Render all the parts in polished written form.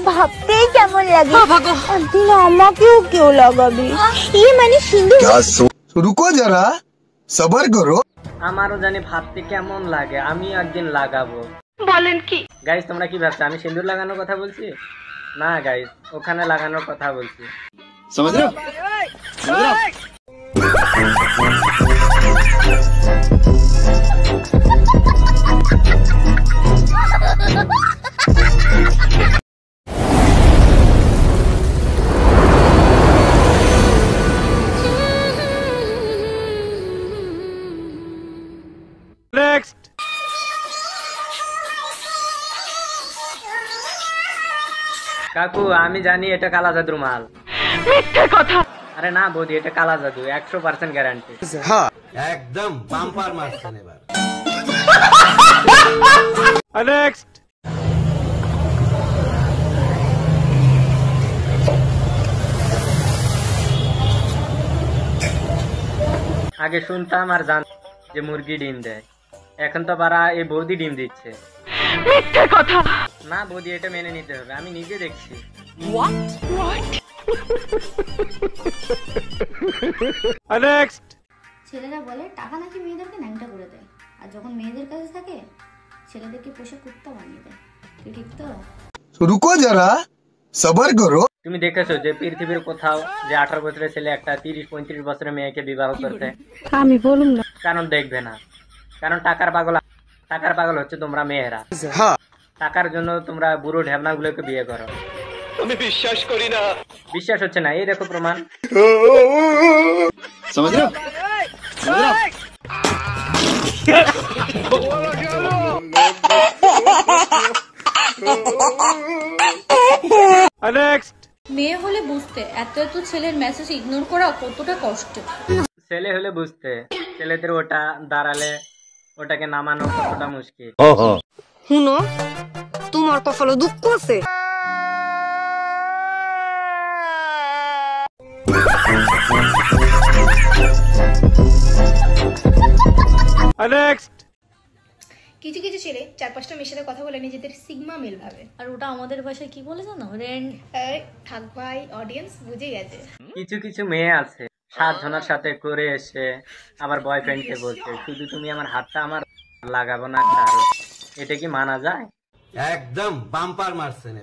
ভাবতেই কেমন লাগে। একদিন আমাকেও কেউ লাগাবে। মানে সিঁদুর। রুকো যারা, সবার করো। আমারও জানি ভাবতে কেমন লাগে, আমি একদিন লাগাবো। বলেন কি গাইস? তোমরা কি ভাবছো আমি সিঁদুর লাগানোর কথা বলছি? না গাইস, ওখানে লাগানোর কথা বলছি। समझ रहे हो? নেক্সট। কাকু আমি জানি এটা কালা জাদুর মাল। মিথ্যে কথা। আরে না বৌদি, এটা কালা জাদু, 100% গ্যারান্টি। হ্যাঁ একদম বাম্পার মারছেন এবার। নেক্সট। আগে শুনতাম আর জানতাম যে মুরগি ডিম দেয়, এখন তো বারা এই বৌদি ডিম দিচ্ছে। মিথ্যে কথা। না বৌদি, এটা মেনে নিতে হবে, আমি নিজে দেখছি। নেক্সট। ছেলেরা বলে টাকা নাকি মেয়েদেরকে ন্যাংটা করে দেয়, আর যখন মেয়েদের কাছে থাকে ছেলেদেরকে পোষা কুত্তা বানিয়ে দেয়। ঠিক তো? রুকো যারা, সবার করো। তুমি দেখেছো যে পৃথিবীর কোথাও যে 18 বছরের ছেলে একটা 30-35 বছরের মেয়েকে বিবাহ করতে? আমি বলুম না, কারণ দেখবে না, কারণ টাকার পাগল হচ্ছে তোমরা মেয়েরা। হ্যাঁ টাকার জন্য তোমরা বুড়ো ঢেবনা গুলোকে বিয়ে করো। আমি বিশ্বাস করি না। বিশ্বাস হচ্ছে না? এই দেখো প্রমাণ। समझ रहे हो? নেক্সট। মেয়ে হলে বুঝতে এত এত ছেলের মেসেজ ইগনোর করা কতটা কষ্ট। ছেলে হলে বুঝতে, ছেলেদের ওটা দাঁড়ালে ওটাকে নামানো কতটা মুশকিল। শুনো, তোমার কপালে দুঃখ আছে। নেক্সট। কিছু কিছু ছেলে 4-5টা মেয়ের সাথে কথা বলে নিজেদের সিগমা মেল ভাবে, আর ওটা আমাদের ভাষায় কি বলে জানো? থাক ভাই, অডিয়েন্স বুঝে গেছে। কিছু কিছু মেয়ে আছে 7 জনের সাথে করে এসে আবার বয়ফ্রেন্ডকে বলছে শুধু তুমি আমার হাতটা আমার লাগাবো না। কারণ এটা কি মানা যায়? একদম বাম্পার মারছেন।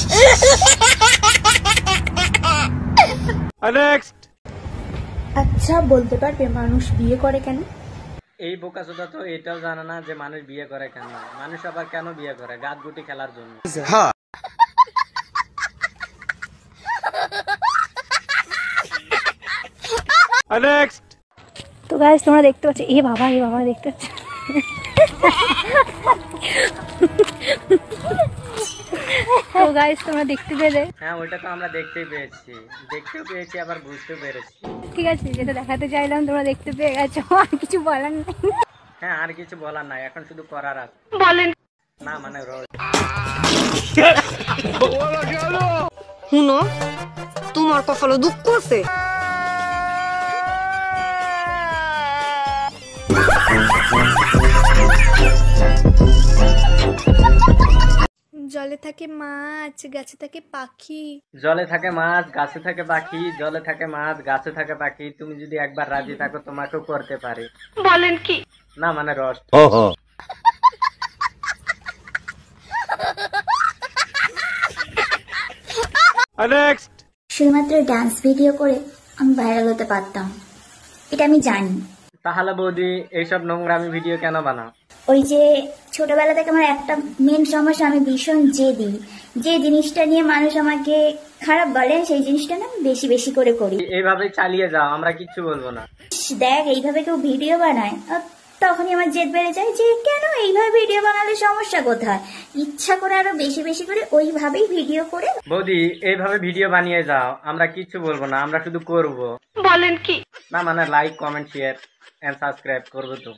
নেক্সট। আচ্ছা বলতে পারবে মানুষ বিয়ে করে কেন? এই বোকাচোদা তো এটাও জানে না যে মানুষ বিয়ে করে কেন। মানুষ আবার কেন বিয়ে করে? গাছ গুটি খেলার জন্য। হ্যাঁ নেক্সট। তো গাইস তোমরা দেখতে পাচ্ছ, এ বাবা দেখতে পাচ্ছ। তো গাইস তোমরা দেখতে পেলে? হ্যাঁ ওইটা তো আমরা দেখতেও পেয়েছি আবার বুঝতেও পেরেছি। ঠিক আছে, যেটা দেখাতে চাইলাম তোমরা দেখতে পেয়ে গেছো, আর কিছু বলার নেই। হ্যাঁ আর কিছু বলার নাই, এখন শুধু করার আছে। বলেন না মানে শুনো, তোমার কপালে দুঃখ আছে। জলে থাকে মাছ, গাছে থাকে পাখি। জলে থাকে মাছ, গাছে থাকে পাখি। জলে থাকে মাছ, গাছে থাকে পাখি। তুমি যদি একবার রাজি থাকো তোমাকেও করতে পারি। বলেন কি? না মানে রস। নেক্সট। শুধুমাত্র ডান্স ভিডিও করে আমি ভাইরাল হতে পারতাম, এটা আমি জানি। তাহলে বৌদি এইসব নোংরামি ভিডিও কেন বানাও? ওই যে ছোটবেলা থেকে আমার একটা মেন সমস্যা, আমি ভীষণ জেদি। যে জিনিসটা নিয়ে মানুষ আমাকে খারাপ বলে সেই জিনিসটা না বেশি বেশি করে করি। এইভাবে চালিয়ে যাও, আমরা কিচ্ছু বলবো না। দেখ এইভাবে কেউ ভিডিও বানায়, তখনই আমার জেদ বেড়ে যায় যে কেন এইভাবে ভিডিও বানালে সমস্যা কোথায়। ইচ্ছা করে আরো বেশি বেশি করে ওইভাবেই ভিডিও করে। বৌদি এইভাবে ভিডিও বানিয়ে যাও, আমরা কিচ্ছু বলবো না, আমরা শুধু করব। বলেন কি? না মানে like, comment, share and subscribe করবো তো।